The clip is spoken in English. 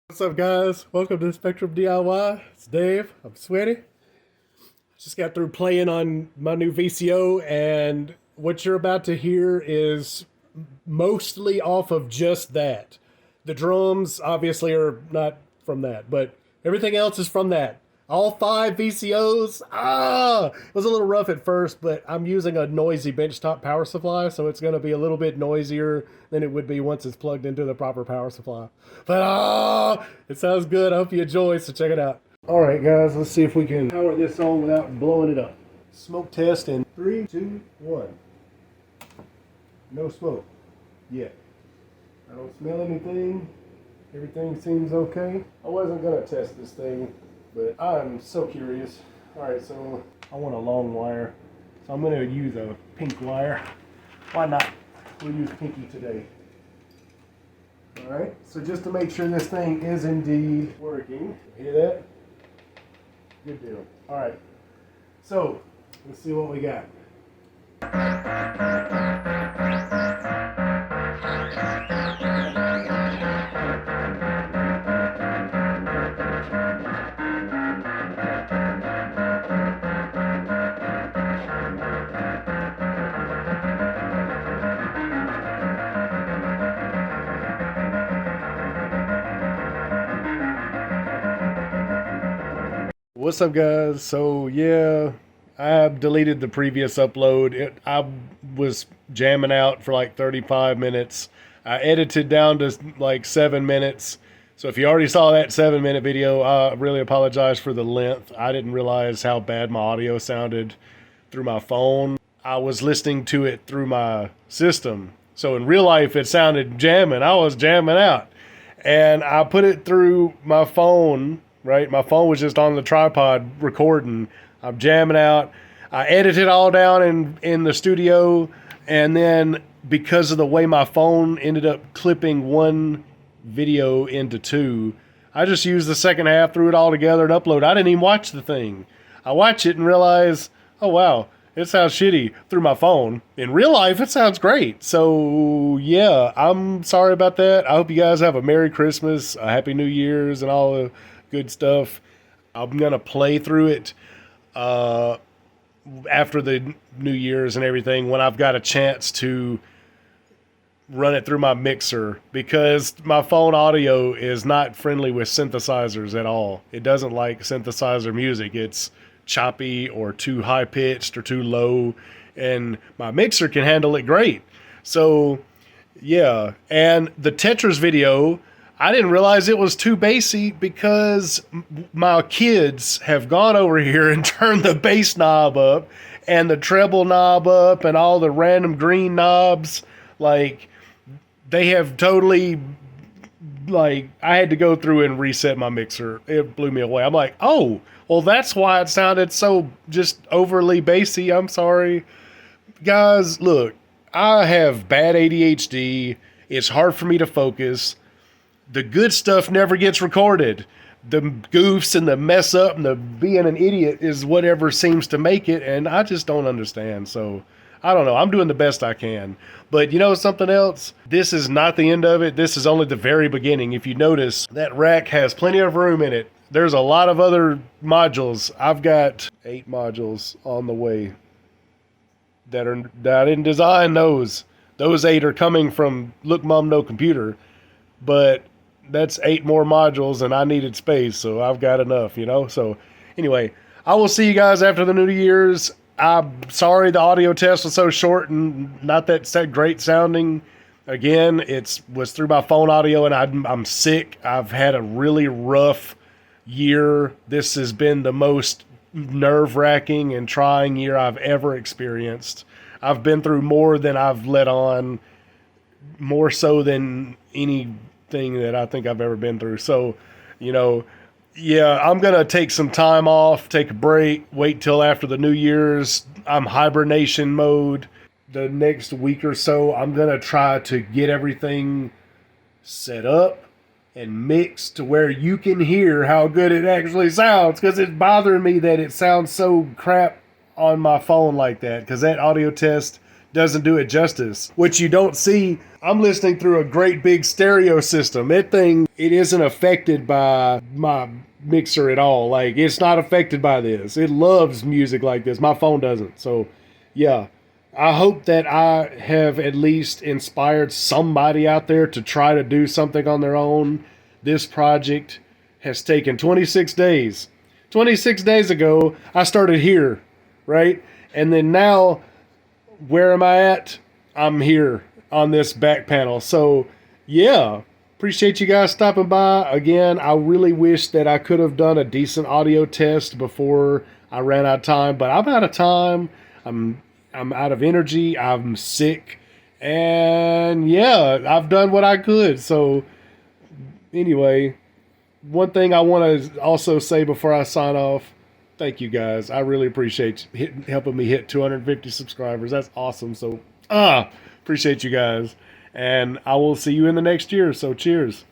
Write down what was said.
What's up, guys? Welcome to Spectrum DIY. It's Dave. I'm sweaty. Just got through playing on my new VCO, and what you're about to hear is mostly off of just that. The drums obviously are not from that, but everything else is from that. All 5 VCOs. It was a little rough at first, but I'm using a noisy benchtop power supply, so it's going to be a little bit noisier than it would be once it's plugged into the proper power supply. But it sounds good. I hope you enjoy, so check it out. All right, guys, let's see if we can power this on without blowing it up. Smoke test in 3, 2, 1. No smoke yet. I don't smell anything. Everything seems okay. I wasn't going to test this thing, but I'm so curious. Alright, so I want a long wire. So I'm going to use a pink wire. Why not? We'll use pinky today. Alright, so just to make sure this thing is indeed working. Hear that? Good deal. Alright, so let's see what we got. What's up, guys? So yeah, I deleted the previous upload. I was jamming out for like 35 minutes. I edited down to like 7 minutes. So if you already saw that 7-minute video, I really apologize for the length. I didn't realize how bad my audio sounded through my phone. I was listening to it through my system. So in real life, it sounded jamming. I was jamming out. And I put it through my phone. Right, my phone was just on the tripod recording. I'm jamming out. I edited all down in the studio, and then because of the way my phone ended up clipping one video into 2, I just used the second half, threw it all together, and upload. I didn't even watch the thing. I watch it and realize, oh wow, it sounds shitty through my phone. In real life, it sounds great. So yeah, I'm sorry about that. I hope you guys have a Merry Christmas, a Happy New Year's, and all the good stuff. I'm gonna play through it after the New Year's and everything when I've got a chance to run it through my mixer, because my phone audio is not friendly with synthesizers at all. It doesn't like synthesizer music. It's choppy or too high pitched or too low, and my mixer can handle it great. So yeah, and the Tetris video, I didn't realize it was too bassy because my kids have gone over here and turned the bass knob up and the treble knob up and all the random green knobs. Like, they have totally, like, I had to go through and reset my mixer. It blew me away. I'm like, oh, well, that's why it sounded so just overly bassy. I'm sorry. Guys, look, I have bad ADHD. It's hard for me to focus. The good stuff never gets recorded. The goofs and the mess up and the being an idiot is whatever seems to make it, and I just don't understand. So, I don't know. I'm doing the best I can. But you know something else? This is not the end of it. This is only the very beginning. If you notice, that rack has plenty of room in it. There's a lot of other modules. I've got 8 modules on the way that I didn't design those. Those 8 are coming from Look Mom No Computer. But that's 8 more modules, and I needed space, so I've got enough, you know? So anyway, I will see you guys after the New Year's. I'm sorry the audio test was so short and not that great sounding. Again, it was through my phone audio, and I'm sick. I've had a really rough year. This has been the most nerve-wracking and trying year I've ever experienced. I've been through more than I've let on, more so than anything that I think I've ever been through. So, you know, yeah, I'm going to take some time off, take a break, wait till after the New Year's. I'm hibernation mode. The next week or so, I'm going to try to get everything set up and mixed to where you can hear how good it actually sounds, because it's bothering me that it sounds so crap on my phone like that, because that audio test doesn't do it justice. Which you don't see. I'm listening through a great big stereo system. It isn't affected by my mixer at all. Like, it's not affected by this. It loves music like this. My phone doesn't. So, yeah. I hope that I have at least inspired somebody out there to try to do something on their own. This project has taken 26 days. 26 days ago, I started here, right? And then now, where am I at? I'm here on this back panel. So, yeah, appreciate you guys stopping by. Again, I really wish that I could have done a decent audio test before I ran out of time, but I'm out of time. I'm out of energy. I'm sick. And yeah, I've done what I could. So anyway, one thing I want to also say before I sign off, thank you guys. I really appreciate helping me hit 250 subscribers. That's awesome. So appreciate you guys. And I will see you in the next year. So cheers.